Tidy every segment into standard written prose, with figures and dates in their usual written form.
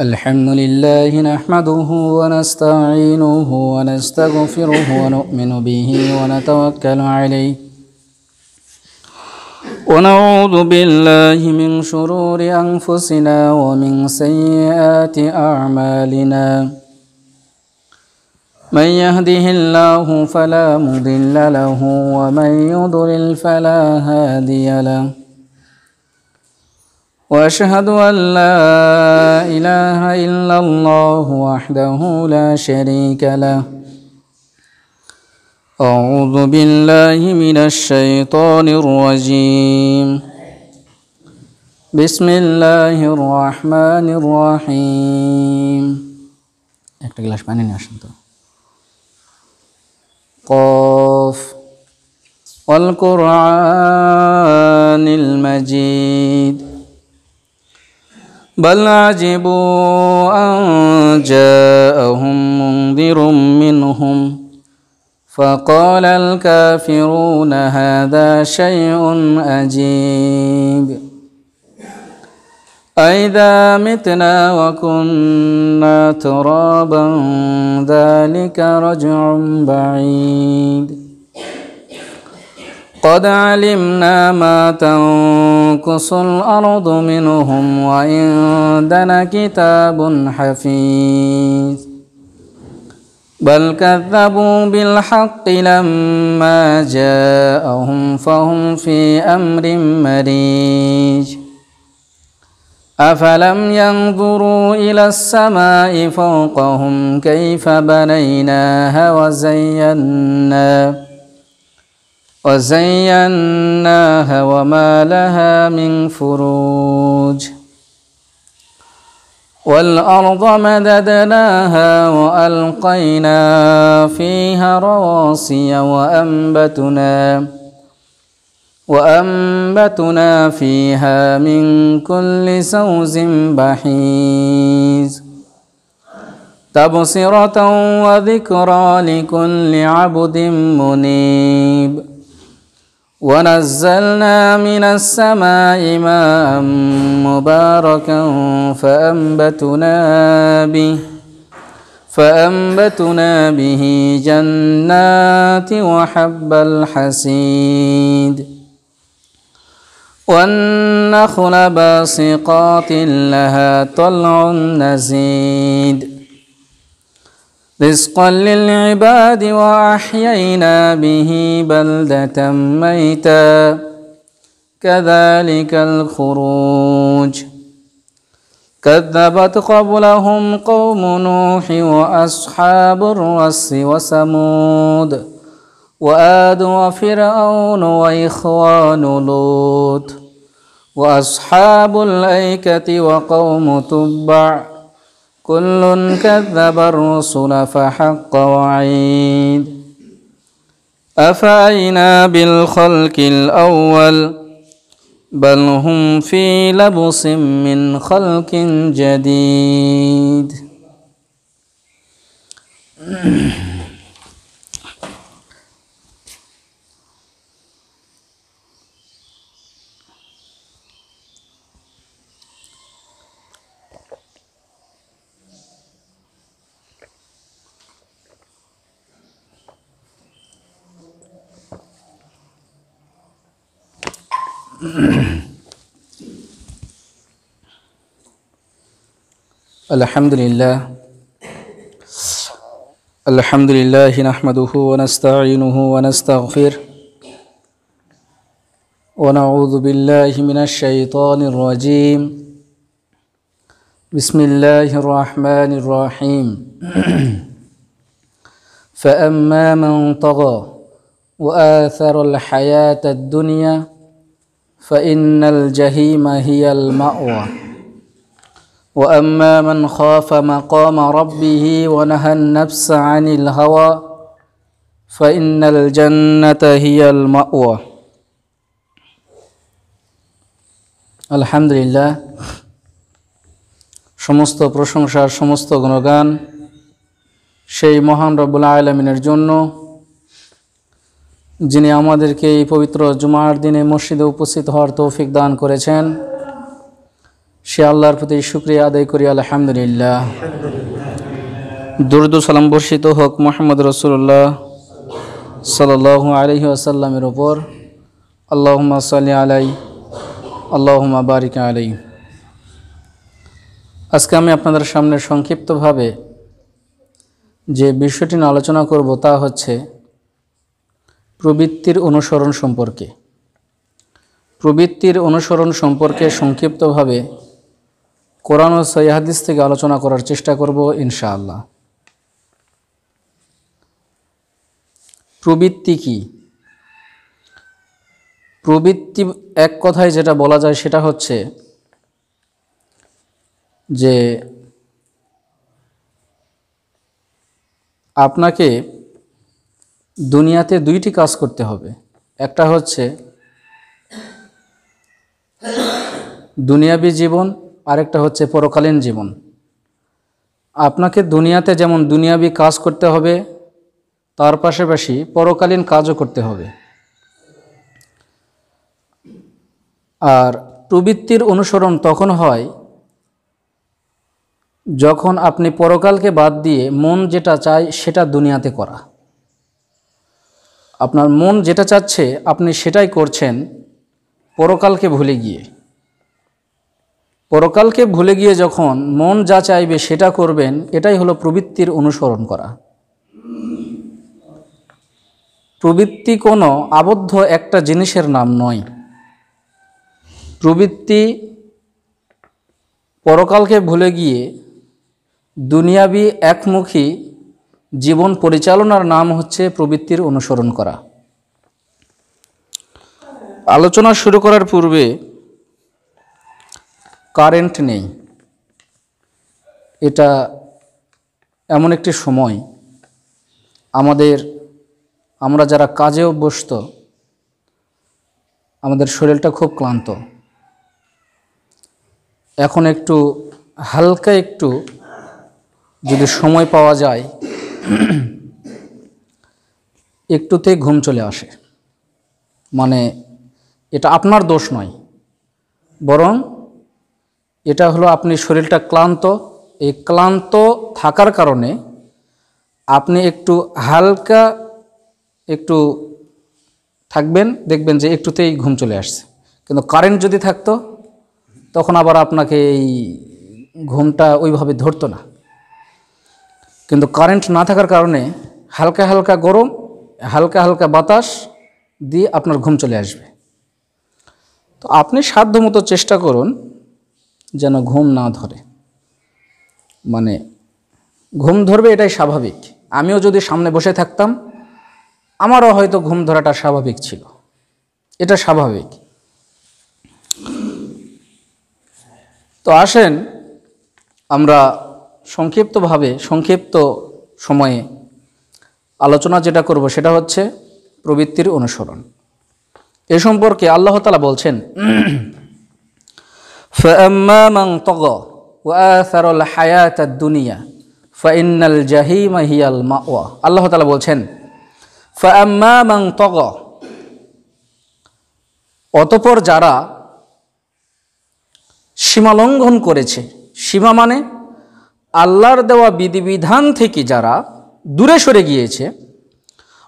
الحمد لله نحمده ونستعينه ونستغفره ونؤمن به ونتوكل عليه ونعوذ بالله من شرور أنفسنا ومن سيئات أعمالنا من يهده الله فلا مضل له ومن يضلل فلا هادي له وأشهد أن لا إله إلا الله وحده لا شريك له أعوذ بالله من الشيطان الرجيم بسم الله الرحمن الرحيم একটা গ্লাস পানি নিয়ে আসুন তো قاف والقرآن المجيد بل عجبوا أن جاءهم منذر منهم فقال الكافرون هذا شيء عجيب أئذا متنا وكنا ترابا ذلك رجع بعيد قد علمنا ما تنقص الأرض منهم وعندنا كتاب حفيظ بل كذبوا بالحق لما جاءهم فهم في أمر مريج أفلم ينظروا إلى السماء فوقهم كيف بنيناها وزيناها وما لها من فروج والأرض مددناها وألقينا فيها رواسي وأنبتنا فيها من كل زوج بحيج تبصرة وذكرى لكل عبد منيب ونزلنا من السماء ماء مباركا فأنبتنا به جنات وحب الحصيد والنخل باسقات لها طلع نضيد رزقا للعباد وأحيينا به بلدة ميتا كذلك الخروج كذبت قبلهم قوم نوح وأصحاب الرس وثمود وآد وفرعون وإخوان لوط وأصحاب الأيكة وقوم تبع كل كذب الرسل فحق وعيد أفأينا بالخلق الأول بل هم في لبس من خلق جديد الحمد لله نحمده ونستعينه ونستغفره ونعوذ بالله من الشيطان الرجيم بسم الله الرحمن الرحيم فأما من طغى وآثر الحياة الدنيا فإن الجحيم هي المأوى وأما من خاف مقام ربه ونهى النفس عن الهوى فإن الجنة هي المأوى الحمد لله সমস্ত প্রশংসার সমস্ত গুণগান সেই মহান রব্বুল আলামিনের জন্য যিনি আমাদেরকে এই পবিত্র জুমার দিনে মসজিদে উপস্থিত হওয়ার তৌফিক দান করেছেন, সে আল্লাহর প্রতি শুকরিয়া আদায় করি আলহামদুলিল্লাহ। দুরূদ ও সালাম বর্ষিত হোক মুহাম্মদ রাসূলুল্লাহ সাল্লাল্লাহু আলাইহি ওয়াসাল্লামের উপর। আল্লাহুম্মা সাল্লি আলাইহি আল্লাহুম্মা বারিক আলাইহি। আজকে আমি আপনাদের সামনে সংক্ষিপ্তভাবে যে বিষয়টি নিয়ে আলোচনা করব তা হচ্ছে প্রবৃত্তির অনুসরণ সম্পর্কে। প্রবৃত্তির অনুসরণ সম্পর্কে সংক্ষিপ্তভাবে কোরআন ও সহিহ হাদিস থেকে আলোচনা করার চেষ্টা করব ইনশাআল্লাহ। প্রবৃত্তি কি? প্রবৃত্তি এক কথায় যেটা বলা যায় সেটা হচ্ছে যে আপনাকে দুনিয়াতে দুইটি কাজ করতে হবে। একটা হচ্ছে দুনিয়াবী জীবন, আরেকটা হচ্ছে পরকালীন জীবন। আপনাকে দুনিয়াতে যেমন দুনিয়াবী কাজ করতে হবে, তার পাশাপাশি পরকালীন কাজও করতে হবে। আর প্রবৃত্তির অনুসরণ তখন হয় যখন আপনি পরকালকে বাদ দিয়ে মন যেটা চায় সেটা দুনিয়াতে করা। আপনার মন যেটা চাচ্ছে আপনি সেটাই করছেন পরকালকে ভুলে গিয়ে। পরকালকে ভুলে গিয়ে যখন মন যা চাইবে সেটা করবেন, এটাই হলো প্রবৃত্তির অনুসরণ করা। প্রবৃত্তি কোনো আবদ্ধ একটা জিনিসের নাম নয়। প্রবৃত্তি পরকালকে ভুলে গিয়ে দুনিয়াবি একমুখী জীবন পরিচালনার নাম হচ্ছে প্রবৃত্তির অনুসরণ করা। আলোচনা শুরু করার পূর্বে কারেন্ট নেই, এটা এমন একটি সময় আমরা যারা কাজে অভ্যস্ত, আমাদের শরীরটা খুব ক্লান্ত। এখন একটু হালকা একটু যদি সময় পাওয়া যায় একটুতেই ঘুম চলে আসে। মানে এটা আপনার দোষ নয়, বরং এটা হলো আপনি শরীরটা ক্লান্ত। এই ক্লান্ত থাকার কারণে আপনি একটু হালকা একটু থাকবেন, দেখবেন যে একটুতেই ঘুম চলে আসছে। কিন্তু কারেন্ট যদি থাকতো তখন আবার আপনাকে এই ঘুমটা ওইভাবে ধরতো না। কিন্তু কারেন্ট না থাকার কারণে হালকা হালকা গরম, হালকা হালকা বাতাস দিয়ে আপনার ঘুম চলে আসবে। তো আপনি সাধ্যমতো চেষ্টা করুন যেন ঘুম না ধরে। মানে ঘুম ধরবে এটাই স্বাভাবিক। আমিও যদি সামনে বসে থাকতাম আমারও হয়তো ঘুম ধরাটা স্বাভাবিক ছিল, এটা স্বাভাবিক। তো আসেন আমরা সংক্ষিপ্ত সময়ে আলোচনা যেটা করব সেটা হচ্ছে প্রবৃত্তির অনুসরণ। এ সম্পর্কে আল্লাহ তাআলা বলছেন, فَأَمَّا مَنْ طَغَى وَآثَرَ الْحَيَاةَ الدُّنْيَا فَإِنَّ الْجَحِيمَ هِيَ الْمَأْوَى। আল্লাহ তাআলা বলছেন فَأَمَّا مَنْ طَغَى, অতঃপর যারা সীমা লঙ্ঘন করেছে। সীমা মানে আল্লাহর দেওয়া বিধিবিধান থেকে যারা দূরে সরে গিয়েছে।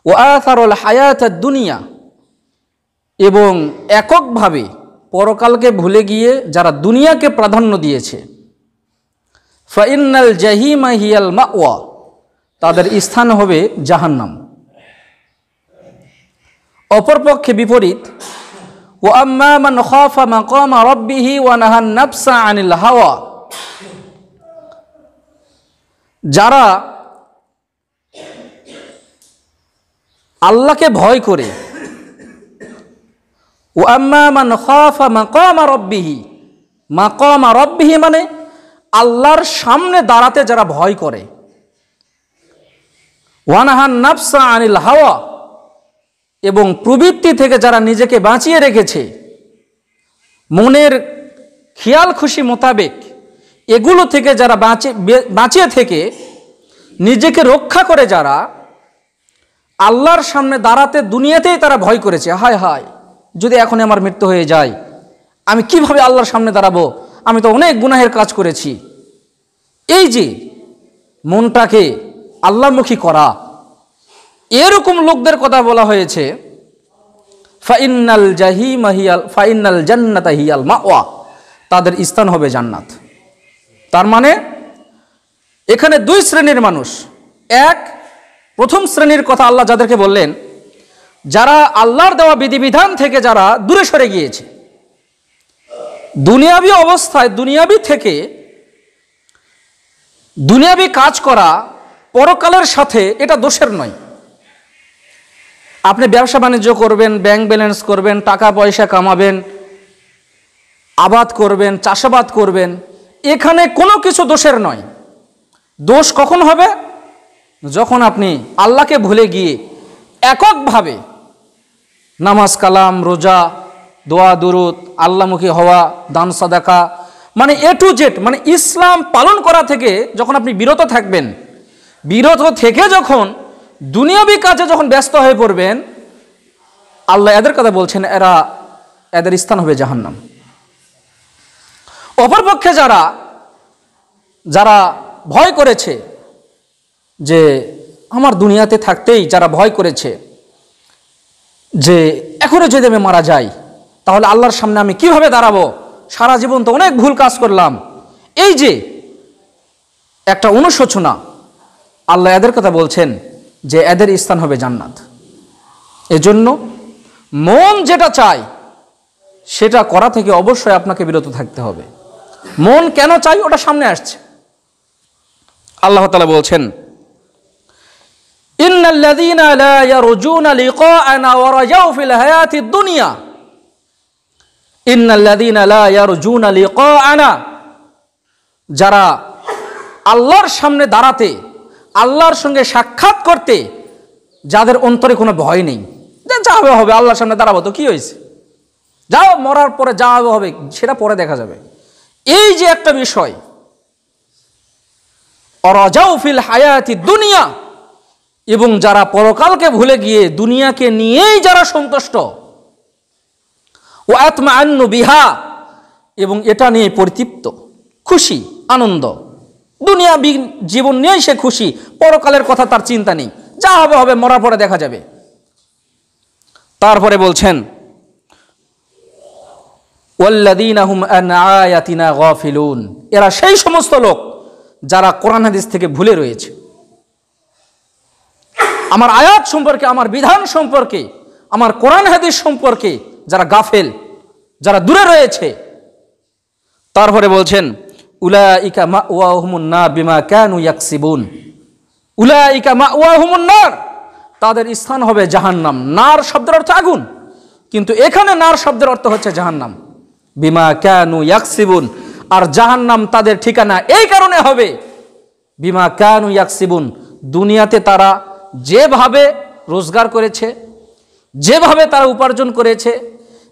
ওয়াআসারুল হায়াতাদ দুনিয়া, এবং এককভাবে পরকালকে ভুলে গিয়ে যারা দুনিয়াকে প্রাধান্য দিয়েছে। ফাইন্নাল জাহিমা হিয়াল মাওয়া, তাদের স্থান হবে জাহান্নাম। অপরপক্ষে বিপরীত, ওয়াম্মা মান খাফা মাকামা রাব্বিহি ওয়া নাহান নাফসা আনিল হাওয়া, যারা আল্লাহকে ভয় করে। ওয়াম্মা মান খাফা মাকামা রাব্বিহি, মাকামা রাব্বিহি মানে আল্লাহর সামনে দাঁড়াতে যারা ভয় করে। ওয়া নাহান নাফসা আনিল হাওয়া, এবং প্রবৃত্তি থেকে যারা নিজেকে বাঁচিয়ে রেখেছে, মনের খেয়াল খুশি মোতাবেক এগুলো থেকে যারা বাঁচিয়ে থেকে নিজেকে রক্ষা করে যারা আল্লাহর সামনে দাঁড়াতে দুনিয়াতেই তারা ভয় করেছে, হায় হায় যদি এখন আমার মৃত্যু হয়ে যায়, আমি কিভাবে আল্লাহর সামনে দাঁড়াবো, আমি তো অনেক গুনাহের কাজ করেছি। এই যে মনটাকে আল্লাহমুখী করা, এরকম লোকদের কথা বলা হয়েছে ফাইন্নাল জাহিমা হিয়াল ফাইন্নাল জান্নাতা হিয়াল মাওয়া, তাদের স্থান হবে জান্নাত। তার মানে এখানে দুই শ্রেণীর মানুষ। এক, প্রথম শ্রেণীর কথা আল্লাহ যাদেরকে বললেন, যারা আল্লাহর দেওয়া বিধিবিধান থেকে যারা দূরে সরে গিয়েছে, দুনিয়াবী অবস্থায় দুনিয়াবী থেকে দুনিয়াবী কাজ করা পরকালের সাথে এটা দোষের নয়। আপনি ব্যবসা বাণিজ্য করবেন, ব্যাংক ব্যালেন্স করবেন, টাকা পয়সা কামাবেন, আবাদ করবেন, চাষাবাদ করবেন, এখানে কোনো কিছু দোষের নয়। দোষ কখন হবে? যখন আপনি আল্লাহকে ভুলে গিয়ে এককভাবে নামাজ কালাম, রোজা, দোয়া দুরুদ, আল্লাহমুখী হওয়া, দান সাদাকা, মানে এ টু জেড, মানে ইসলাম পালন করা থেকে যখন আপনি বিরত থাকবেন, বিরত থেকে যখন দুনিয়াবী কাজে যখন ব্যস্ত হয়ে পড়বেন, আল্লাহ এদের কথা বলছেন, এদের স্থান হবে জাহান্নাম। অপরপক্ষে যারা ভয় করেছে, যে আমার দুনিয়াতে থাকতেই যারা ভয় করেছে যে এখনো যদি আমি মারা যাই তাহলে আল্লাহর সামনে আমি কিভাবে দাঁড়াবো, সারা জীবন তো অনেক ভুল কাজ করলাম, এই যে একটা অনুশোচনা, আল্লাহ এদের কথা বলছেন যে এদের স্থান হবে জান্নাত। এজন্য মন যেটা চায় সেটা করা থেকে অবশ্যই আপনাকে বিরত থাকতে হবে। মন কেন চাই ওটা সামনে আসছে। আল্লাহ তাআলা বলছেন, ইন্নাল্লাযীনা লা ইয়ারজুনা লিকাআনা ওয়া রাজাউ ফিল হায়াতিদ দুনিয়া, ইন্নাল্লাযীনা লা ইয়ারজুনা লিকাআনা, যারা আল্লাহর সামনে দাঁড়াতে, আল্লাহর সঙ্গে সাক্ষাৎ করতে যাদের অন্তরে কোনো ভয় নেই, যে যা হবে হবে, আল্লাহর সামনে দাঁড়াবো তো কি হয়েছে, যাও মরার পরে যা হবে সেটা পরে দেখা যাবে, এই যে একটা বিষয়, অরাজাউ ফিল হায়াতিদ দুনিয়া, এবং যারা পরকালকে ভুলে গিয়ে দুনিয়াকে নিয়েই যারা সন্তুষ্ট, ওয়া আতমাআন্নু বিহা, এবং এটা নিয়ে পরিতৃপ্ত, খুশি, আনন্দ, দুনিয়া জীবন নিয়েই সে খুশি, পরকালের কথা তার চিন্তা নেই, যা হবে হবে, মরার পরে দেখা যাবে। তারপরে বলছেন, ওয়াল্লাযীনা হুম আন আয়াতিনা গাফিলুন, এরা সেই সমস্ত লোক যারা কোরআন হাদিস থেকে ভুলে রয়েছে, আমার আয়াত সম্পর্কে, আমার বিধান সম্পর্কে, আমার কোরআন হাদিস সম্পর্কে যারা গাফেল, যারা দূরে রয়েছে। তারপরে বলছেন, উলাইকা মাওয়াহুমুন নার বিমা কানু ইয়াকসিবুন, উলাইকা মাওয়াহুমুন নার, তাদের স্থান হবে জাহান্নাম। নার শব্দের অর্থ আগুন, কিন্তু এখানে নার শব্দের অর্থ হচ্ছে জাহান্নাম। বিমা কানু ইয়াকসিবুন, আর জাহান্নাম তাদের ঠিকানা এই কারণে হবে, বিমা কানু ইয়াকসিবুন, দুনিয়াতে তারা যেভাবে রোজগার করেছে, যেভাবে তারা উপার্জন করেছে,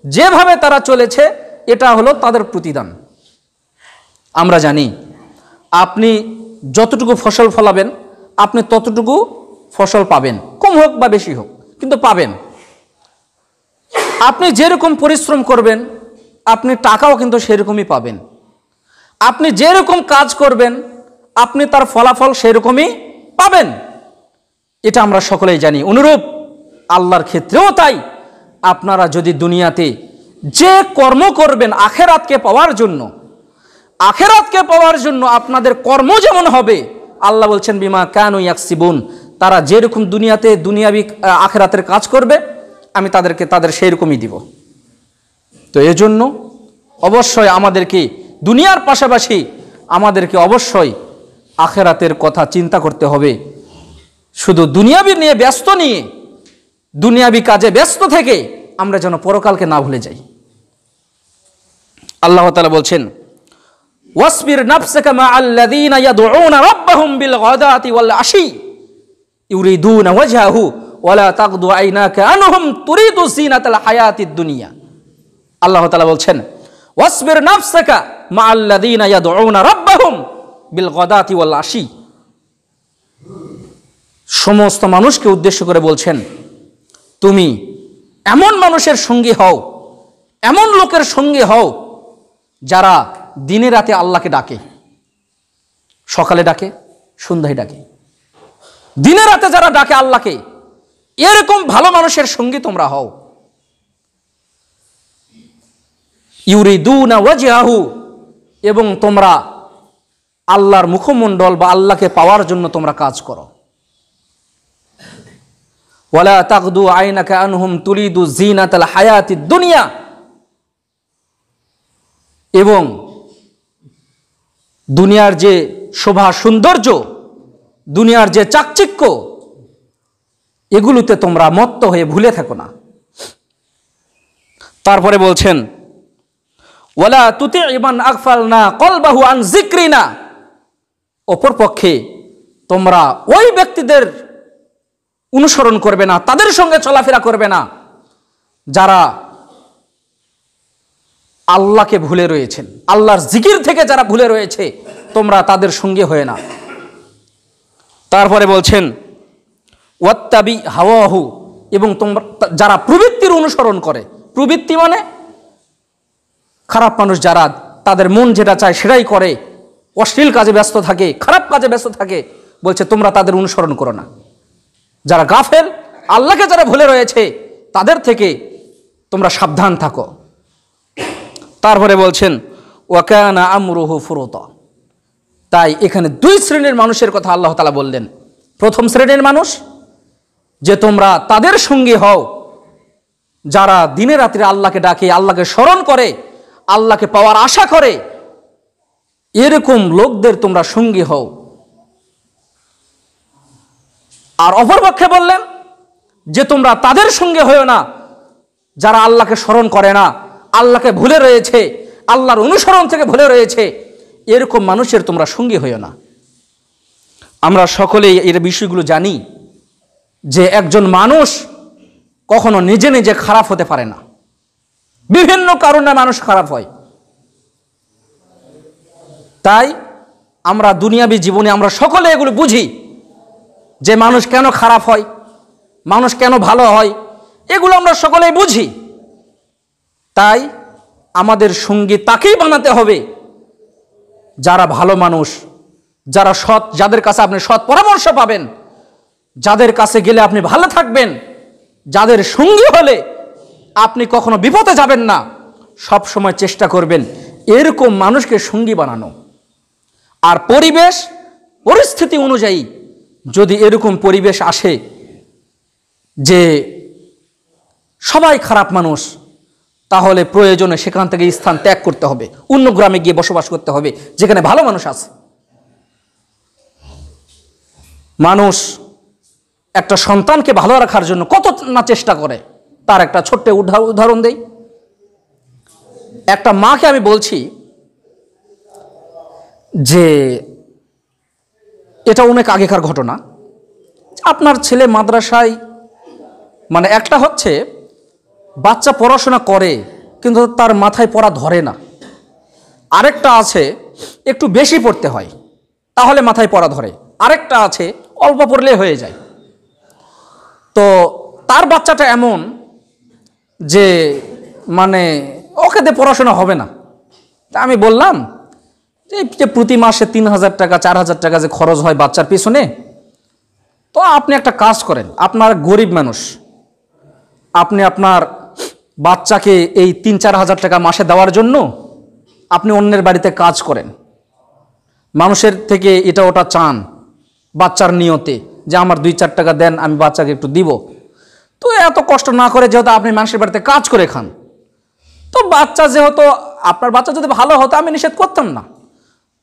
যেভাবে তারা চলেছে, এটা হলো তাদের প্রতিদান। আমরা জানি আপনি যতটুকু ফসল ফলাবেন আপনি ততটুকু ফসল পাবেন, কম হোক বা বেশি হোক, কিন্তু পাবেন। আপনি যেরকম পরিশ্রম করবেন আপনি টাকাও কিন্তু সেরকমই পাবেন। আপনি যেরকম কাজ করবেন আপনি তার ফলাফল সেরকমই পাবেন, এটা আমরা সকলেই জানি। অনুরূপ আল্লাহর ক্ষেত্রেও তাই। আপনারা যদি দুনিয়াতে যে কর্ম করবেন আখেরাতকে পাওয়ার জন্য, আখেরাতকে পাওয়ার জন্য আপনাদের কর্ম যেমন হবে, আল্লাহ বলছেন বিমা কানু ইয়াকসিবুন, তারা যেরকম দুনিয়াতে দুনিয়াবি আখেরাতের কাজ করবে আমি তাদেরকে তাদের সেই রকমই দিব। তো এজন্য অবশ্যই আমাদেরকে দুনিয়ার পাশাপাশি আমাদেরকে অবশ্যই আখেরাতের কথা চিন্তা করতে হবে। শুধু দুনিয়াবি নিয়ে ব্যস্ত নিয়ে, দুনিয়াবি কাজে ব্যস্ত থেকে আমরা যেন পরকালকে না ভুলে যাই। আল্লাহ তাআলা বলছেন, ওয়াসবির নাফসাকা মা'আল্লাযীনা ইয়াদউনা রাব্বাহুম বিল গাদাতি ওয়াল আশি ইউরিদুনা ওয়াজহাহু ওয়া লা তাগদু আইনাকা আনহুম তুরিদু যিনাতাল হায়াতিদ দুনিয়া। আল্লাহ তাআলা বলছেন, ওয়াসবির নাফসাকা মা'আল্লাযীনা ইয়াদউনা রাব্বাহুম বিল গাদাতি ওয়াল আশি, সমস্ত মানুষকে উদ্দেশ্য করে বলছেন, তুমি এমন মানুষের সঙ্গী হও, এমন লোকের সঙ্গী হও যারা দিনে রাতে আল্লাহকে ডাকে, সকালে ডাকে, সন্ধ্যায় ডাকে, দিনে রাতে যারা ডাকে আল্লাহকে, এরকম ভালো মানুষের সঙ্গী তোমরা হও। ইউরিদুনা ওয়াজহাহু, এবং তোমরা আল্লাহর মুখমণ্ডল বা আল্লাহকে পাওয়ার জন্য তোমরা কাজ করো। ওয়ালা তাকদু আইনাকা আনহুম তুরিদু জিনাতাল হায়াতিদ দুনিয়া, এবং দুনিয়ার যে শোভা সৌন্দর্য, দুনিয়ার যে চাকচিক্য, এগুলোতে তোমরা মত্ত হয়ে ভুলে থাকো না। তারপরে বলছেন, ওয়ালা তুতি মান আগফালনা কলবাহু আন যিকরিনা, অপরপক্ষে তোমরা ওই ব্যক্তিদের অনুসরণ করবে না, তাদের সঙ্গে চলাফেরা করবে না যারা আল্লাহকে ভুলে রয়েছেন, আল্লাহর জিকির থেকে যারা ভুলে রয়েছে, তোমরা তাদের সঙ্গে হয়ে না। তারপরে বলছেন, ওয়াত্তাবি হাওয়াহু, এবং তোমরা যারা প্রবৃত্তির অনুসরণ করে, প্রবৃত্তি মানে খারাপ মানুষ যারা তাদের মন যেটা চায় সেটাই করে, অশ্লীল কাজে ব্যস্ত থাকে, খারাপ কাজে ব্যস্ত থাকে, বলছে তোমরা তাদের অনুসরণ করো না। যারা গাফেল, আল্লাহকে যারা ভুলে রয়েছে, তাদের থেকে তোমরা সাবধান থাকো। তারপরে বলছেন, ওয়াকানা আমরুহু ফুরুতা। তাই এখানে দুই শ্রেণীর মানুষের কথা আল্লাহ তাআলা বললেন। প্রথম শ্রেণীর মানুষ, যে তোমরা তাদের সঙ্গী হও যারা দিনে রাত্রে আল্লাহকে ডাকে, আল্লাহকে স্মরণ করে, আল্লাহকে পাওয়ার আশা করে, এরকম লোকদের তোমরা সঙ্গী হও। আর অপরপক্ষে বললেন যে তোমরা তাদের সঙ্গে হয়েও না যারা আল্লাহকে স্মরণ করে না, আল্লাহকে ভুলে রয়েছে, আল্লাহর অনুসরণ থেকে ভুলে রয়েছে, এরকম মানুষের তোমরা সঙ্গী হয়েও না। আমরা সকলেই এর বিষয়গুলো জানি যে একজন মানুষ কখনো নিজে নিজে খারাপ হতে পারে না, বিভিন্ন কারণে মানুষ খারাপ হয়। তাই আমরা দুনিয়াবী জীবনে আমরা সকলে এগুলো বুঝি যে মানুষ কেন খারাপ হয়, মানুষ কেন ভালো হয়, এগুলো আমরা সকলেই বুঝি। তাই আমাদের সঙ্গী তাকেই বানাতে হবে যারা ভালো মানুষ, যারা সৎ, যাদের কাছে আপনি সৎ পরামর্শ পাবেন, যাদের কাছে গেলে আপনি ভালো থাকবেন, যাদের সঙ্গী হলে আপনি কখনো বিপদে যাবেন না, সব সময় চেষ্টা করবেন এরকম মানুষকে সঙ্গী বানানো। আর পরিবেশ পরিস্থিতি অনুযায়ী যদি এরকম পরিবেশ আসে যে সবাই খারাপ মানুষ, তাহলে প্রয়োজনে সেখান থেকে স্থান ত্যাগ করতে হবে, অন্য গ্রামে গিয়ে বসবাস করতে হবে যেখানে ভালো মানুষ আছে। মানুষ একটা সন্তানকে ভালো রাখার জন্য কত না চেষ্টা করে, তার একটা ছোট্ট উদাহরণ দেই। একটা মাকে আমি বলছি যে এটা অনেক আগেকার ঘটনা, আপনার ছেলে মাদ্রাসায়, মানে একটা হচ্ছে বাচ্চা পড়াশোনা করে কিন্তু তার মাথায় পড়া ধরে না, আরেকটা আছে একটু বেশি পড়তে হয় তাহলে মাথায় পড়া ধরে, আরেকটা আছে অল্প পড়লে হয়ে যায়। তো তার বাচ্চাটা এমন যে মানে ওকে দিয়ে পড়াশোনা হবে না। তা আমি বললাম যে প্রতি মাসে 3,000 টাকা 4,000 টাকা যে খরচ হয় বাচ্চার পিছনে, তো আপনি একটা কাজ করেন, আপনার গরিব মানুষ, আপনি আপনার বাচ্চাকে এই 3-4 হাজার টাকা মাসে দেওয়ার জন্য আপনি অন্যের বাড়িতে কাজ করেন, মানুষের থেকে এটা ওটা চান বাচ্চার নিয়তে যে আমার 2-4 টাকা দেন, আমি বাচ্চাকে একটু দিব। তো এত কষ্ট না করে যেহেতু আপনি মানুষের বাড়িতে কাজ করে খান, তো বাচ্চা যেহেতু আপনার বাচ্চা যদি ভালো হতো আমি নিষেধ করতাম না।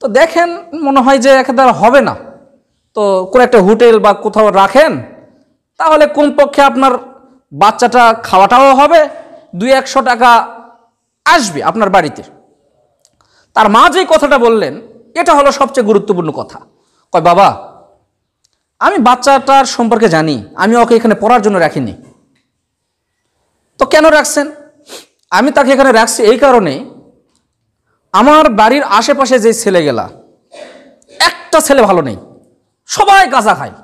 তো দেখেন মনে হয় যে একেবারে হবে না, তো কোনো একটা হোটেল বা কোথাও রাখেন, তাহলে কমপক্ষে আপনার বাচ্চাটা খাওয়াটাও হবে, 200-100 টাকা আসবে আপনার বাড়িতে। তার মা যে কথাটা বললেন এটা হলো সবচেয়ে গুরুত্বপূর্ণ কথা। কয় বাবা, আমি বাচ্চাটার সম্পর্কে জানি, আমি ওকে এখানে পড়ার জন্য রাখিনি। তো কেন রাখছেন? আমি তাকে এখানে রাখছি এই কারণে, আমার বাড়ির আশেপাশে যে ছেলেগুলা, একটা ছেলে ভালো নেই, সবাই গাঁজা খায়,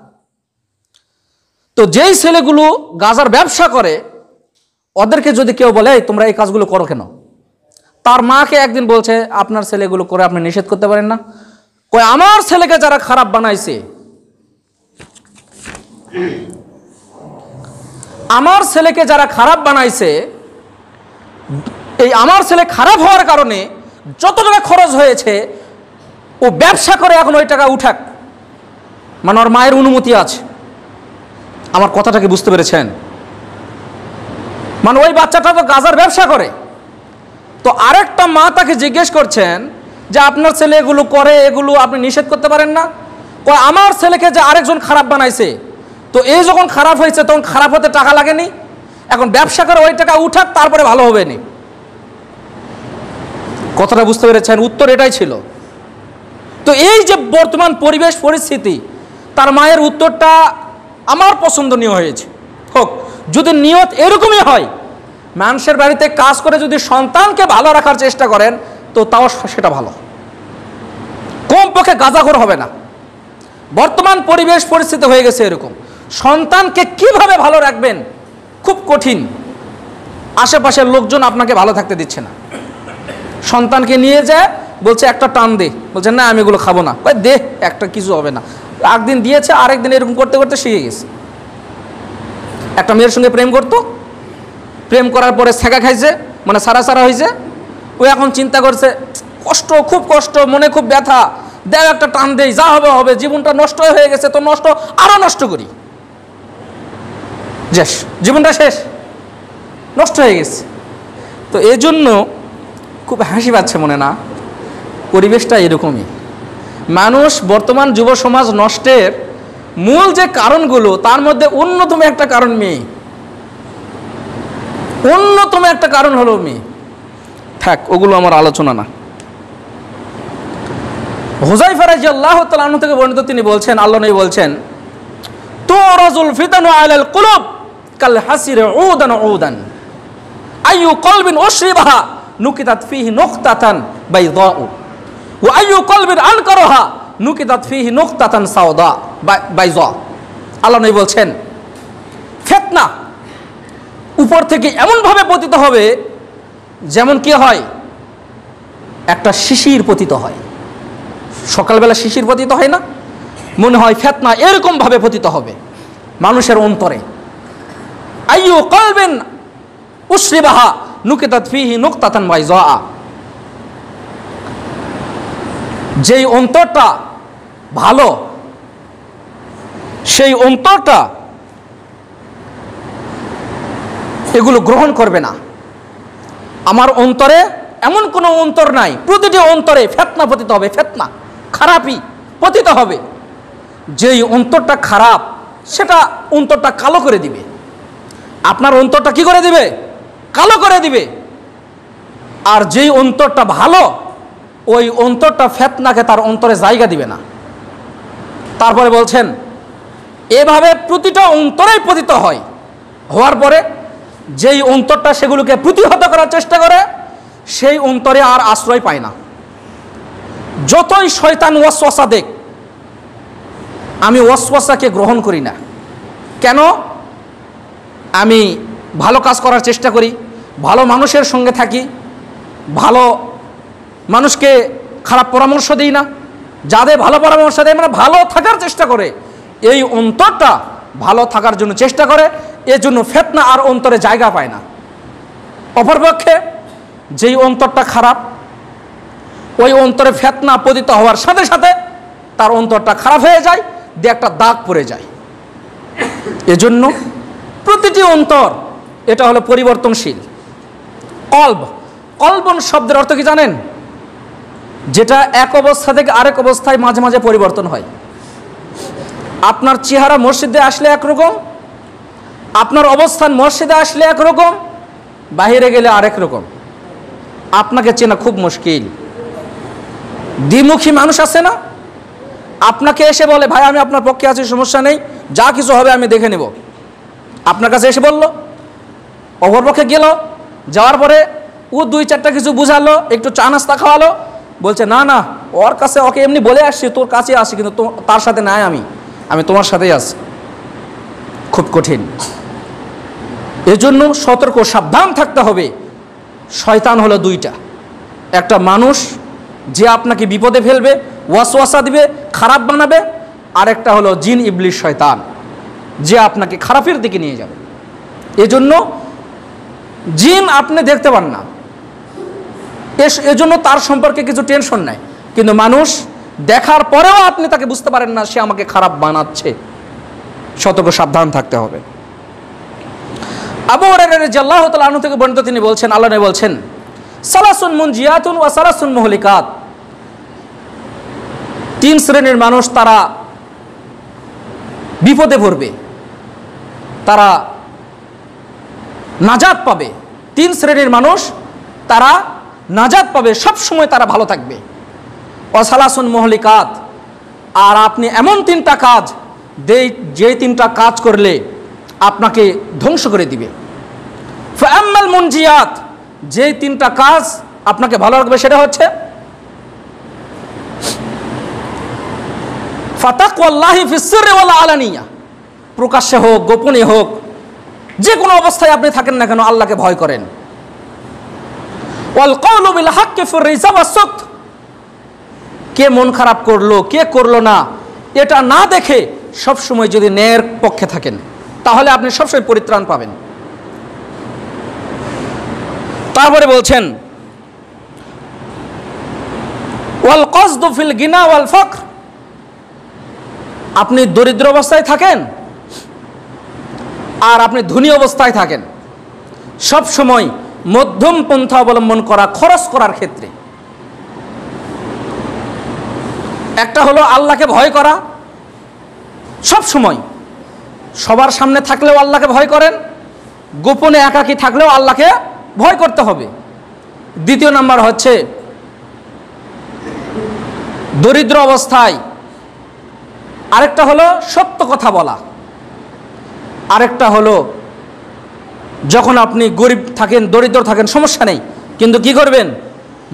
তো যেই ছেলেগুলো গাঁজার ব্যবসা করে ওদেরকে যদি কেউ বলে তোমরা এই কাজগুলো করো কেন, তার মাকে একদিন বলছে আপনার ছেলেগুলো করে আপনি নিষেধ করতে পারেন না। কয় আমার ছেলেকে যারা খারাপ বানাইছে, আমার ছেলেকে যারা খারাপ বানাইছে, এই আমার ছেলে খারাপ হওয়ার কারণে যত টাকা খরচ হয়েছে ও ব্যবসা করে এখন ওই টাকা উঠাক, মানে ওর মায়ের অনুমতি আছে। আমার কথাটাকে বুঝতে পেরেছেন? মানে ওই বাচ্চাটা তো গাঁজার ব্যবসা করে, তো আরেকটা মা তাকে জিজ্ঞেস করছেন যে আপনার ছেলে এগুলো করে, এগুলো আপনি নিষেধ করতে পারেন না। কয় আমার ছেলেকে যে আরেকজন খারাপ বানাইছে, তো এই যখন খারাপ হয়েছে তখন খারাপ হতে টাকা লাগেনি, এখন ব্যবসা করে ওই টাকা উঠাক তারপরে ভালো হবে নি। কথাটা বুঝতে পেরেছেন? উত্তর এটাই ছিল। তো এই যে বর্তমান পরিবেশ পরিস্থিতি, তার মায়ের উত্তরটা আমার পছন্দনীয় হয়েছে। হোক, যদি নিয়ত এরকমই হয়, মানুষের বাড়িতে কাজ করে যদি সন্তানকে ভালো রাখার চেষ্টা করেন তো তাও সেটা ভালো, কমপক্ষে গাঁজাখোর হবে না। বর্তমান পরিবেশ পরিস্থিতি হয়ে গেছে এরকম, সন্তানকে কিভাবে ভালো রাখবেন খুব কঠিন। আশেপাশের লোকজন আপনাকে ভালো থাকতে দিচ্ছে না, সন্তানকে নিয়ে যায় বলছে একটা টান দে, বলছে না আমি এগুলো খাবো না। ভাই দে, একটা কিছু হবে না। একদিন দিয়েছে, আরেকদিন এরকম করতে করতে শিখে গেছে। একটা মেয়ের সঙ্গে প্রেম করতো, প্রেম করার পরে ছেঁকা খাইছে, মানে সারা সারা হয়েছে। ও এখন চিন্তা করছে কষ্ট, খুব কষ্ট, মনে খুব ব্যথা, দেখ একটা টান দেই, যা হবে হবে, জীবনটা নষ্ট হয়ে গেছে, তো নষ্ট আরো নষ্ট করি, শেষ, জীবনটা শেষ, নষ্ট হয়ে গেছে। তো এই জন্য খুব হাসি পাচ্ছে মনে না, পরিবেশটা এরকমই। মানুষ বর্তমান যুব সমাজ নষ্টের মূল যে কারণগুলো, তার মধ্যে অন্যতম একটা কারণ মেয়ে, অন্যতম একটা কারণ হলো মেয়ে। থাক, ওগুলো আমার আলোচনা না। হুযায়ফা রাদিয়াল্লাহু তাআলা আনহু থেকে বর্ণিত, তিনি বলছেন, আল্লাহ নবী বলছেন, তুরাজুল ফিতানু আলাল কুলুব কাল হাসির উদান উদান আইয়ু কলবিন উশরিবাহা নুকিতাত ফিহি নুকতাতান বাইদাউ ওয়া আইয়ু কলবিন আনকারাহা নুকিতাত ফিহি নুকতাতান সাওদা বাইজা। আল্লাহ নবী বলছেন, ফিতনা উপর থেকে এমনভাবে পতিত হবে যেমন কি হয়, একটা শিশির পতিত হয়। সকালবেলা শিশির পতিত হয় না, মনে হয় ফিতনা এরকম ভাবে পতিত হবে মানুষের অন্তরে। আইয়ু কলবিন উশরিবাহা নুকিতাত ফিহি নুকতাতান বাইজা, যেই অন্তরটা ভালো, সেই অন্তরটা এগুলো গ্রহণ করবে না। আমার অন্তরে এমন কোনো অন্তর নাই, প্রতিটি অন্তরে ফিতনা পতিত হবে, ফিতনা খারাপই পতিত হবে। যেই অন্তরটা খারাপ সেটা অন্তরটা কালো করে দিবে, আপনার অন্তরটা কি করে দিবে? কালো করে দিবে। আর যেই অন্তরটা ভালো, ওই অন্তরটা ফিতনাকে তার অন্তরে জায়গা দিবে না। তারপরে বলছেন, এভাবে প্রতিটা অন্তরেই পতিত হয়, হওয়ার পরে যেই অন্তরটা সেগুলোকে প্রতিহত করার চেষ্টা করে, সেই অন্তরে আর আশ্রয় পায় না। যতই শয়তান ওয়াসওয়াসা দেখ, আমি ওয়াসওয়াসাকে গ্রহণ করি না। কেন? আমি ভালো কাজ করার চেষ্টা করি, ভালো মানুষের সঙ্গে থাকি, ভালো মানুষকে খারাপ পরামর্শ দিই না, যাদের ভালো পরামর্শ দেয় মানে ভালো থাকার চেষ্টা করে, এই অন্তরটা ভালো থাকার জন্য চেষ্টা করে, এজন্য ফিতনা আর অন্তরে জায়গা পায় না। অপরপক্ষে যেই অন্তরটা খারাপ, ওই অন্তরে ফিতনা পতিত হওয়ার সাথে সাথে তার অন্তরটা খারাপ হয়ে যায়, দিয়ে একটা দাগ পড়ে যায়। এজন্য প্রতিটি অন্তর এটা হলো পরিবর্তনশীল। কলব, কলবন শব্দের অর্থ কি জানেন? যেটা এক অবস্থা থেকে আরেক অবস্থায় মাঝে মাঝে পরিবর্তন হয়। আপনার চেহারা মসজিদে আসলে একরকম, আপনার অবস্থান মসজিদে আসলে একরকম, বাহিরে গেলে আরেক রকম। আপনাকে চেনা খুব মুশকিল। দ্বিমুখী মানুষ আছে না, আপনাকে এসে বলে ভাই আমি আপনার পক্ষে আছি, সমস্যা নেই, যা কিছু হবে আমি দেখে নেব। আপনার কাছে এসে বলল, অপরপক্ষে গেল, যাওয়ার পরে ও দুই চারটা কিছু বুঝালো, একটু চা নাস্তা খাওয়ালো, বলছে না না ওর কাছে, ওকে এমনি বলে আসছি তোর কাছে আসি, কিন্তু তার সাথে নাই, আমি তোমার সাথেই আছি। খুব কঠিন। এজন্য সতর্ক সাবধান থাকতে হবে। শয়তান হলো দুইটা, একটা মানুষ যে আপনাকে বিপদে ফেলবে, ওয়াসওয়াসা দিবে, খারাপ বানাবে, আর একটা হলো জিন ইবলিশ শয়তান যে আপনাকে খারাপের দিকে নিয়ে যাবে। এজন্য জিন আপনি দেখতে পান না, এজন্য তার সম্পর্কে কিছু টেনশন নাই, কিন্তু মানুষ দেখার পরেও আপনি তাকে বুঝতে পারেন না সে আমাকে খারাপ বানাচ্ছে। সতর্ক সাবধান থাকতে হবে। আবু হুরায়রা রাদিয়াল্লাহু তাআলা আনহু থেকে বর্ণিত, তিনি বলছেন, আল্লাহ নবী বলছেন, সালাসুন মুনজিয়াতুন ওয়া সালাসুন মুহলিকাত, তিন শ্রেণীর মানুষ তারা বিপদে পড়বে, তারা নাজাত পাবে। তিন শ্রেণীর মানুষ তারা নাজাত পাবে, সব সময় তারা ভালো থাকবে। ওয়া সালাসুন মুহলিকাত, আর আপনি এমন তিনটা কাজ, যে তিনটা কাজ করলে আপনাকে ধ্বংস করে দিবে। ফাআম্মাল মুনজিয়াত, যে তিনটা কাজ আপনাকে ভালো রাখবে সেটা হচ্ছে ফাতাকওয়াল্লাহি ফিস সিররি ওয়াল আলানিয়া, প্রকাশ্যে হোক গোপনে হোক যে কোনো অবস্থায় আপনি থাকেন না কেন আল্লাহকে ভয় করেন। ওয়াল কাউলু বিল হাক্কি ফির রিজা ওয়াস সুকত, কে মন খারাপ করলো কে করলো না এটা না দেখে সবসময় যদি ন্যায়ের পক্ষে থাকেন তাহলে আপনি সবসময় পরিত্রাণ পাবেন। তারপরে বলছেন ওয়াল কসদু ফিল গিনা ওয়াল ফকর, আপনি দরিদ্র অবস্থায় থাকেন আর আপনি ধনী অবস্থায় থাকেন, সব সময় মধ্যম পন্থা অবলম্বন করা খরচ করার ক্ষেত্রে। একটা হলো আল্লাহকে ভয় করা, সব সময় সবার সামনে থাকলেও আল্লাহকে ভয় করেন, গোপনে একাকী থাকলেও আল্লাহকে ভয় করতে হবে। দ্বিতীয় নাম্বার হচ্ছে দরিদ্র অবস্থায় আরেকটা হলো সত্য কথা বলা, আরেকটা হলো যখন আপনি গরিব থাকেন দরিদ্র থাকেন সমস্যা নেই, কিন্তু কি করবেন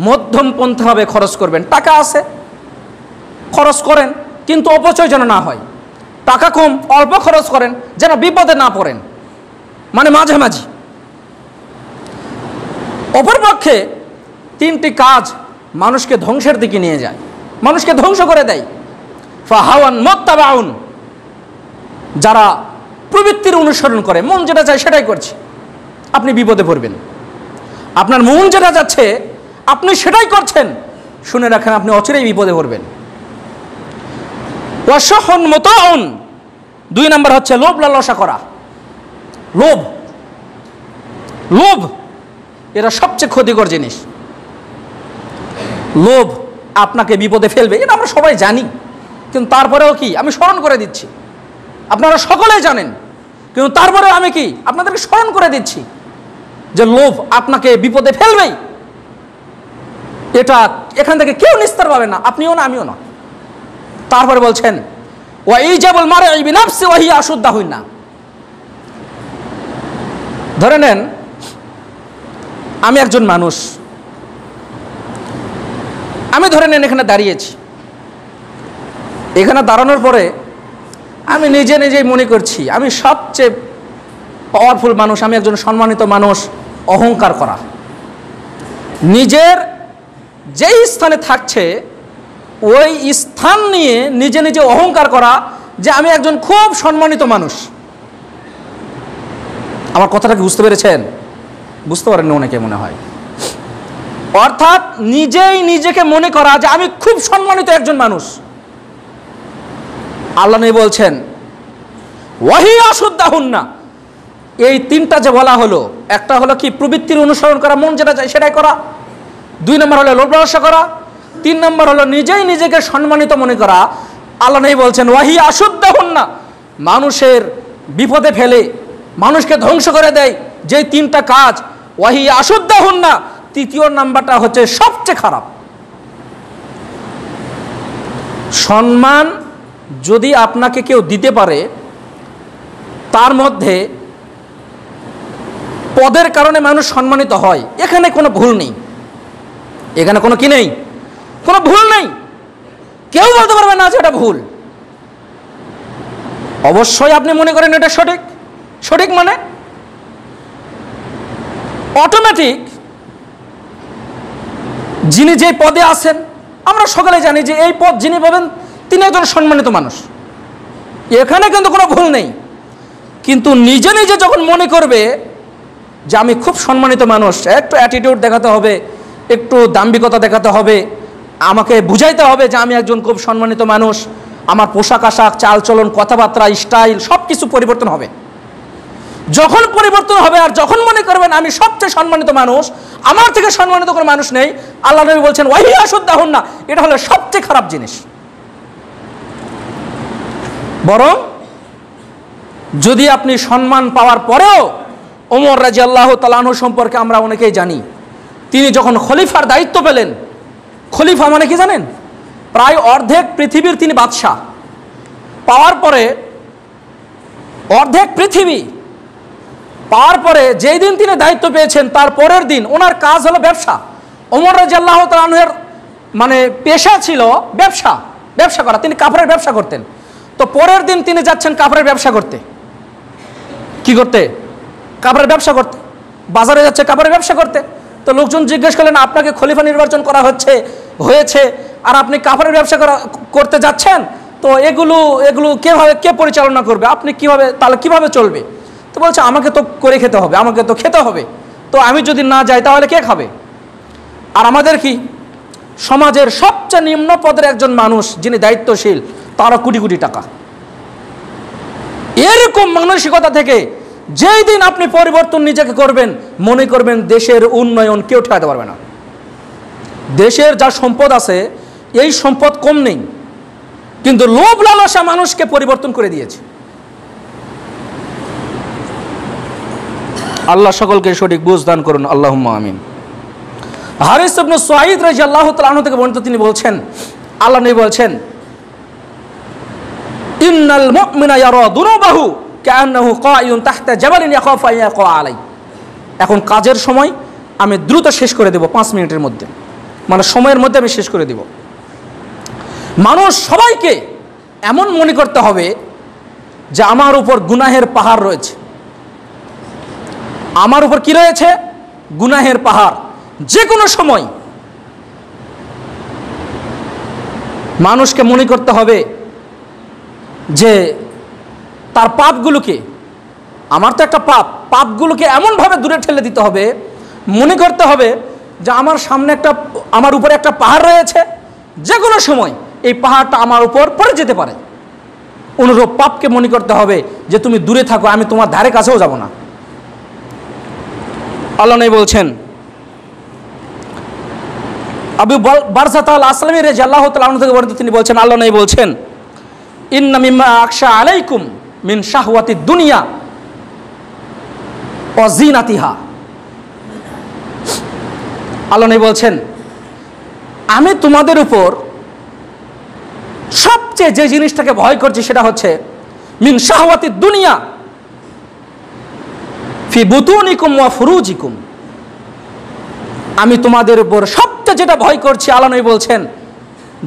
মধ্যম পন্থাভাবে খরচ করবেন। টাকা আছে খরচ করেন কিন্তু অপচয় যেন না হয়, টাকা কম অল্প খরচ করেন যেন বিপদে না পড়েন, মানে মাঝামাঝি। অপরপক্ষে তিনটি কাজ মানুষকে ধ্বংসের দিকে নিয়ে যায়, মানুষকে ধ্বংস করে দেয়। ফাহাওয়ান মুত্তাবাউন, যারা প্রবৃত্তির অনুসরণ করে, মন যেটা চায় সেটাই করছে, আপনি বিপদে পড়বেন। আপনার মন যেটা যাচ্ছে আপনি সেটাই করছেন, শুনে রাখেন আপনি অচিরেই বিপদে পড়বেন। ওয়াশহুন মুতাউন, দুই নাম্বার হচ্ছে লোভ লালসা করা। লোভ লোভ এটা সবচেয়ে ক্ষতিকর জিনিস। লোভ আপনাকে বিপদে ফেলবে, এটা আমরা সবাই জানি, কিন্তু তারপরেও কি আমি স্মরণ করে দিচ্ছি, আপনারা সকলেই জানেন, কিন্তু তারপরেও আমি কি আপনাদেরকে স্মরণ করে দিচ্ছি যে লোভ আপনাকে বিপদে ফেলবেই। এটা এখান থেকে কেউ নিস্তার পাবে না, আপনিও না আমিও না। তারপরে বলছেন ওয়া ইজাবুল মারই বিনাফসি ওয়া হিয়া আশুদ্দাহুন্না, ধরে নেন আমি একজন মানুষ, আমি ধরে নেন এখানে দাঁড়িয়েছি, এখানে দাঁড়ানোর পরে আমি নিজে নিজেই মনে করছি আমি সবচেয়ে পাওয়ারফুল মানুষ, আমি একজন সম্মানিত মানুষ। অহংকার করা, নিজের যেই স্থানে থাকছে ওই স্থান নিয়ে নিজে নিজে অহংকার করা যে আমি একজন খুব সম্মানিত মানুষ। আমার কথাটা কি বুঝতে পেরেছেন? বুঝতে পারেননি অনেকে মনে হয়। অর্থাৎ নিজেই নিজেকে মনে করা যে আমি খুব সম্মানিত একজন মানুষ। আল্লাহ নবী বলছেন ওয়াহি আশুদ্দাহুন্না, এই তিনটা যে বলা হলো, একটা হলো কি প্রবৃত্তির অনুসরণ করা, মন যেটা চায় সেটাই করা, দুই নম্বর হলো লোভ লালসা করা, তিন নম্বর হলো নিজেই নিজেকে সম্মানিত মনে করা। আল্লাহ নবী বলছেন ওয়াহি আশুদ্দাহুন্না, মানুষের বিপদে ফেলে মানুষকে ধ্বংস করে দেয় যে তিনটা কাজ, ওয়াহি আশুদ্দাহুন্না, তৃতীয় নাম্বারটা হচ্ছে সবচেয়ে খারাপ। সম্মান যদি আপনাকে কেউ দিতে পারে, তার মধ্যে পদের কারণে মানুষ সম্মানিত হয়, এখানে কোনো ভুল নেই, এখানে কোনো কি নেই, কোনো ভুল নেই, কেউ বলতে পারবে না যে এটা ভুল। অবশ্যই আপনি মনে করেন এটা সঠিক, সঠিক মানে অটোমেটিক যিনি যে পদে আছেন, আমরা সকলে জানি যে এই পদ যিনি পাবেন তিনি একজন সম্মানিত মানুষ, এখানে কিন্তু কোনো ভুল নেই। কিন্তু নিজে নিজে যখন মনে করবে যে আমি খুব সম্মানিত মানুষ, একটু অ্যাটিটিউড দেখাতে হবে, একটু দাম্ভিকতা দেখাতে হবে, আমাকে বুঝাইতে হবে যে আমি একজন খুব সম্মানিত মানুষ, আমার পোশাক আশাক, চালচলন, কথাবার্তা, স্টাইল সব কিছু পরিবর্তন হবে। যখন পরিবর্তন হবে আর যখন মনে করবেন আমি সবচেয়ে সম্মানিত মানুষ, আমার থেকে সম্মানিত কোনো মানুষ নেই, আল্লাহ নবী বলছেন ওয়াহি আশুদ্দাহুন না, এটা হলো সবচেয়ে খারাপ জিনিস। বরং যদি আপনি সম্মান পাওয়ার পরেও, ওমর রাদিয়াল্লাহু তাআলা আনহু সম্পর্কে আমরা অনেকেই জানি, তিনি যখন খলিফার দায়িত্ব পেলেন, খলিফা মানে কি জানেন? প্রায় অর্ধেক পৃথিবীর তিনি বাদশাহ। পাওয়ার পরে অর্ধেক পৃথিবী পাওয়ার পরে যেই দিন তিনি দায়িত্ব পেয়েছেন তার পরের দিন ওনার কাজ হলো ব্যবসা। ওমর রাদিয়াল্লাহু তাআলা আনহুর মানে পেশা ছিল ব্যবসা করা, তিনি কাপড়ের ব্যবসা করতেন। তো পরের দিন তিনি যাচ্ছেন কাপড়ের ব্যবসা করতে। কি করতে? কাপড়ের ব্যবসা করতে। বাজারে যাচ্ছে কাপড়ের ব্যবসা করতে। তো লোকজন জিজ্ঞেস করলেন আপনাকে খলিফা নির্বাচন করা হয়েছে আর আপনি কাপড়ের ব্যবসা করতে যাচ্ছেন, তো এগুলো কে পরিচালনা করবে, আপনি তাহলে কিভাবে চলবে? তো বলছে আমাকে তো করে খেতে হবে, আমাকে তো খেতে হবে, তো আমি যদি না যাই তাহলে কে খাবে? আর আমাদের কি সমাজের সবচেয়ে নিম্ন পদের একজন মানুষ যিনি দায়িত্বশীল, তারও কোটি কোটি টাকা। এরকম মানসিকতা থেকে যেই দিন আপনি পরিবর্তন নিজেকে করবেন, মনে করবেন দেশের উন্নয়ন কেউ ঠেকাতে পারবে না। দেশের যা সম্পদ আছে এই সম্পদ কম নেই, কিন্তু লোভ লালসা মানুষকে পরিবর্তন করে দিয়েছে। আল্লাহ সকলকে সঠিক বুঝ দান করুন, আল্লাহুম্মা আমিন। হারিস ইবনে সুয়াইদ রাদিয়াল্লাহু তাআলা আনহু থেকে বর্ণিত, তিনি বলছেন, আল্লাহ নবী বলছেন, ইন্নাল মুমিনা ইয়ারা দুনুবাহু কাআন্নাহু কায়ুন তাহতা জাবালিন ইয়াখাফু আন ইয়াকা আলাই। এখন কাজের সময় আমি দ্রুত শেষ করে দেব, 5 মিনিটের মধ্যে, মানে সময়ের মধ্যে আমি শেষ করে দেব। মানুষ সবাইকে এমন মনে করতে হবে যে আমার উপর গুনাহের পাহাড় রয়েছে, আমার উপর কি রয়েছে? গুনাহের পাহাড়। যে কোনো সময় মানুষকে মনে করতে হবে যে তার পাপগুলোকে, আমার তো একটা পাপগুলোকে এমনভাবে দূরে ঠেলে দিতে হবে, মনে করতে হবে যে আমার উপরে একটা পাহাড় রয়েছে, যে কোনো সময় এই পাহাড়টা আমার উপর পড়ে যেতে পারে। অনুরূপ পাপকে মনে করতে হবে যে তুমি দূরে থাকো, আমি তোমার ধারে কাছেও যাব না। আল্লাহ নবী বলছেন, আবু বারজাত আল আসলামী রাদিয়াল্লাহু তাআলা আনহু থেকে বর্ণিত, তিনি বলছেন, আল্লাহ নবী বলছেন, ইন্না মিম্মা আখশা আলাইকুম মিন শাহওয়াতিদ দুনিয়া ওয়া জিনাতিহা। আল্লাহ নবী বলছেন, আমি তোমাদের উপর সবচেয়ে যে জিনিসটাকে ভয় করছি সেটা হচ্ছে মিন শাহওয়াতিদ দুনিয়া ফি বুতুনিকুম ওয়া ফুরুজিকুম। আমি তোমাদের উপর সবচেয়ে যেটা ভয় করছি, আল্লাহ নবী বলছেন,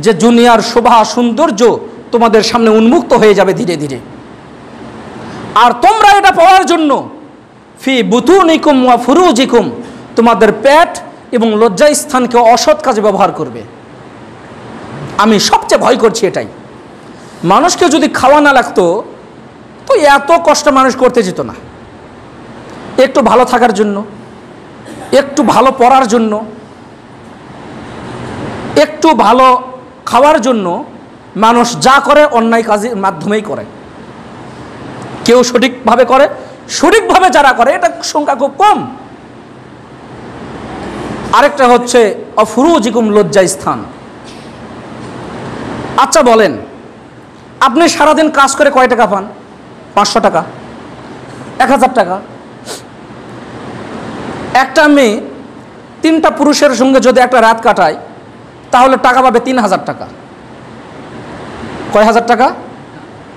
যে দুনিয়ার শোভা সৌন্দর্য তোমাদের সামনে উন্মুক্ত হয়ে যাবে ধীরে ধীরে, আর তোমরা এটা পাওয়ার জন্য ফি বুতুনিকুম ওয়া ফুরুজিকুম, তোমাদের পেট এবং লজ্জাস্থানকে অসৎ কাজে ব্যবহার করবে। আমি সবচেয়ে ভয় করছি এটাই। মানুষকে যদি খাওয়া না লাগতো তো এত কষ্ট মানুষ করতে যেত না। একটু ভালো থাকার জন্য, একটু ভালো পড়ার জন্য, একটু ভালো খাওয়ার জন্য মানুষ যা করে অন্যায় কাজের মাধ্যমেই করে। কেউ সঠিকভাবে করে, সঠিকভাবে যারা করে এটা সংখ্যা খুব কম। আরেকটা হচ্ছে অফুরুজিকুম, লজ্জাস্থান। আচ্ছা বলেন, আপনি সারাদিন কাজ করে কয় টাকা পান? 500 টাকা, 1000 টাকা। একটা মেয়ে 3টা পুরুষের সঙ্গে যদি একটা রাত কাটায় তাহলে টাকা পাবে 3000 টাকা। কয় হাজার টাকা?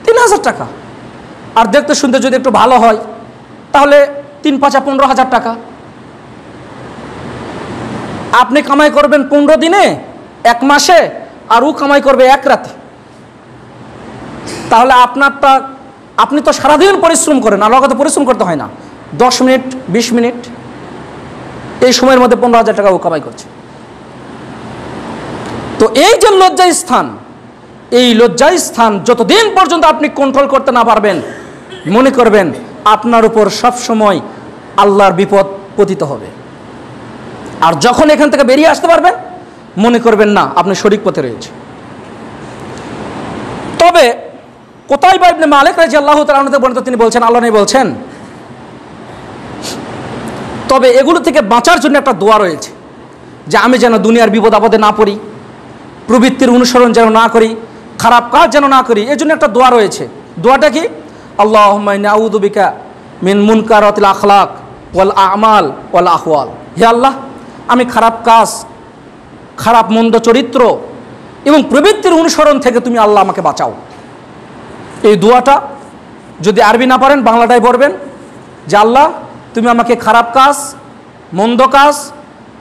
3000 টাকা। আর দেখতে শুনতে যদি একটু ভালো হয় তাহলে 3 × 5 = 15,000 টাকা। আপনি কামাই করবেন 15 দিনে, 1 মাসে, আর ও কামাই করবে 1 রাতে। তাহলে আপনারটা আপনি তো সারাদিন পরিশ্রম করেন, আল্লাহর কাছে পরিশ্রম করতে হয় না, 10 মিনিট 20 মিনিট এই সময়ের মধ্যে 15,000 টাকা ও কামাই করছে। তো এই যে লজ্জার স্থান, এই লজ্জার স্থান যতদিন পর্যন্ত আপনি কন্ট্রোল করতে না পারবেন, মনে করবেন আপনার উপর সবসময় আল্লাহর বিপদ পতিত হবে। আর যখন এখান থেকে বেরিয়ে আসতে পারবেন, মনে করবেন না আপনি সঠিক পথে রয়েছে। তবে কোথায় বা ইবনে মালিক রাদিয়াল্লাহু তাআলা আনহু বর্ণিত, তিনি বলছেন, আল্লাহ নবী বলছেন, তবে এগুলো থেকে বাঁচার জন্য একটা দোয়া রয়েছে, যে আমি যেন দুনিয়ার বিপদ আপদে না পড়ি, প্রবৃত্তির অনুসরণ যেন না করি, খারাপ কাজ যেন না করি, এই জন্য একটা দোয়া রয়েছে। দোয়াটা কি? আল্লাহুম্মা ইন্নী আউযু বিকা মিন মুনকারাতিল আখলাক ওয়াল আমাল ওয়াল আহওয়াল। হে আল্লাহ, আমি খারাপ কাজ, খারাপ মন্দ চরিত্র এবং প্রবৃত্তির অনুসরণ থেকে তুমি আল্লাহ আমাকে বাঁচাও। এই দোয়াটা যদি আরবি না পারেন, বাংলাটাই পড়বেন, যে আল্লাহ তুমি আমাকে খারাপ কাজ, মন্দ কাজ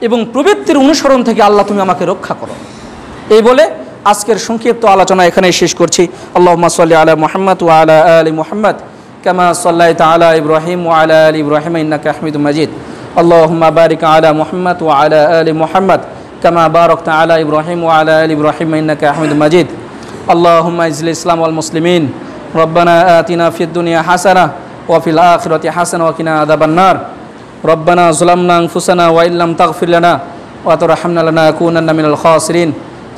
এবং প্রবৃত্তির অনুসরণ থেকে আল্লাহ তুমি আমাকে রক্ষা করো। এই বলে আজকের সংক্ষিপ্ত আলোচনা এখানেই শেষ করছি। আল্লাহুম্মা সাল্লি আলা মুহাম্মদ ওয়া আলা আলি মুহাম্মদ কামা সাল্লাইতা আলা ইব্রাহিম ওয়া আলা আলি ইব্রাহিম ইন্নাকা হামিদুম মাজিদ। আল্লাহুম্মা বারিক আলা মুহাম্মদ ওয়া আলা আলি মুহাম্মদ কামা বারাকতা আলা ইব্রাহিম ওয়া আলা আলি ইব্রাহিম ইন্নাকা হামিদুম মাজিদ। আল্লাহুম্মা ইজলিল ইসলাম ওয়াল মুসলিমিন। রব্বানা আতিনা ফিদ দুনিয়া হাসানাহ ওয়া ফিল আখিরাতি হাসানাহ ওয়া কিনা আযাবান নার। রব্বানা যালামনা আনফুসানা ওয়া ইল্লাম তাগফির লানা ওয়া তারহামনা লানাকুনান্না মিনাল খাসিরিন।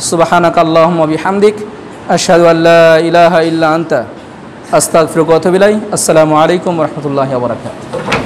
সুবহানাকা আল্লাহুম্মা বিহামদিক আশহাদু আল্লা ইলাহা ইল্লা আনতা আস্তাগফিরুকা ওয়া আতুবু ইলাইক। আসসালামু আলাইকুম ওয়া রাহমাতুল্লাহি ওয়া বারাকাতুহু।